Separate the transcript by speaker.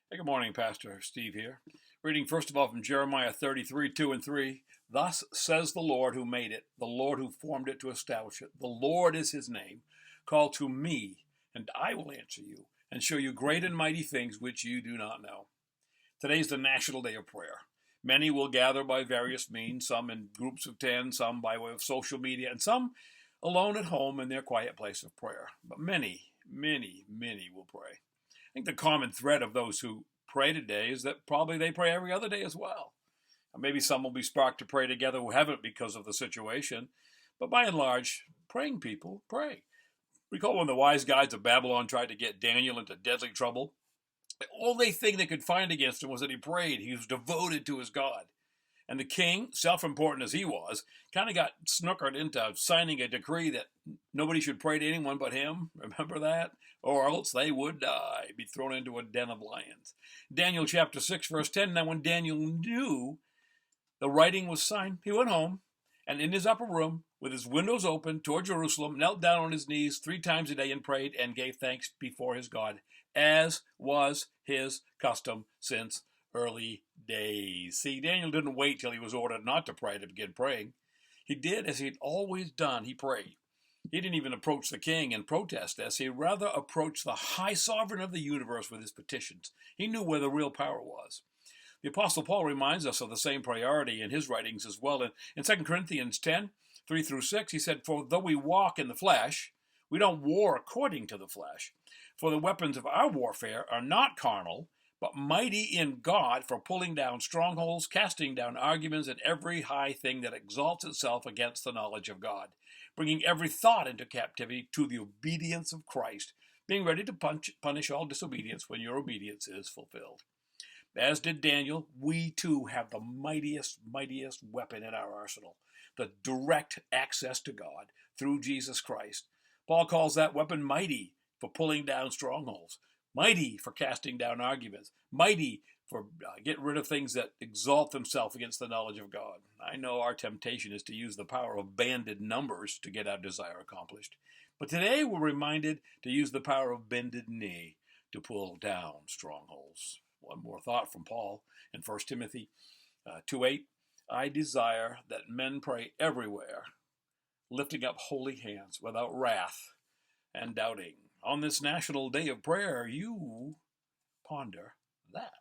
Speaker 1: Hey, good morning, Pastor Steve here. Reading first of all from Jeremiah 33, 2 and 3. Thus says the Lord who made it, the Lord who formed it to establish it. The Lord is his name. Call to me, and I will answer you, and show you great and mighty things which you do not know. Today is the National Day of Prayer. Many will gather by various means, some in groups of 10, some by way of social media, and some alone at home in their quiet place of prayer. But many, many, many will pray. I think the common thread of those who pray today is that probably they pray every other day as well. Maybe some will be sparked to pray together who haven't because of the situation, but by and large, praying people pray. Recall when the wise guides of Babylon tried to get Daniel into deadly trouble. The only thing they could find against him was that he prayed. He was devoted to his God. And the king, self-important as he was, kind of got snookered into signing a decree that nobody should pray to anyone but him. Remember that? Or else they would die, be thrown into a den of lions. Daniel chapter 6, verse 10, now when Daniel knew the writing was signed, he went home, and in his upper room, with his windows open toward Jerusalem, knelt down on his knees 3 times a day and prayed and gave thanks before his God, as was his custom since early days. See, Daniel didn't wait till he was ordered not to pray to begin praying. He did as he'd always done. He prayed. He didn't even approach the king and protest this. He rather approached the high sovereign of the universe with his petitions. He knew where the real power was. The Apostle Paul reminds us of the same priority in his writings as well. In 2 Corinthians 10, 3 through 6, he said, For though we walk in the flesh, we don't war according to the flesh. For the weapons of our warfare are not carnal, but mighty in God for pulling down strongholds, casting down arguments, and every high thing that exalts itself against the knowledge of God, bringing every thought into captivity to the obedience of Christ, being ready to punish all disobedience when your obedience is fulfilled. As did Daniel, we too have the mightiest weapon in our arsenal, the direct access to God through Jesus Christ. Paul calls that weapon mighty for pulling down strongholds, mighty for casting down arguments, mighty for getting rid of things that exalt themselves against the knowledge of God. I know our temptation is to use the power of banded numbers to get our desire accomplished. But today we're reminded to use the power of bended knee to pull down strongholds. One more thought from Paul in 1 Timothy 2:8. I desire that men pray everywhere, lifting up holy hands without wrath and doubting. On this National Day of Prayer, you ponder that.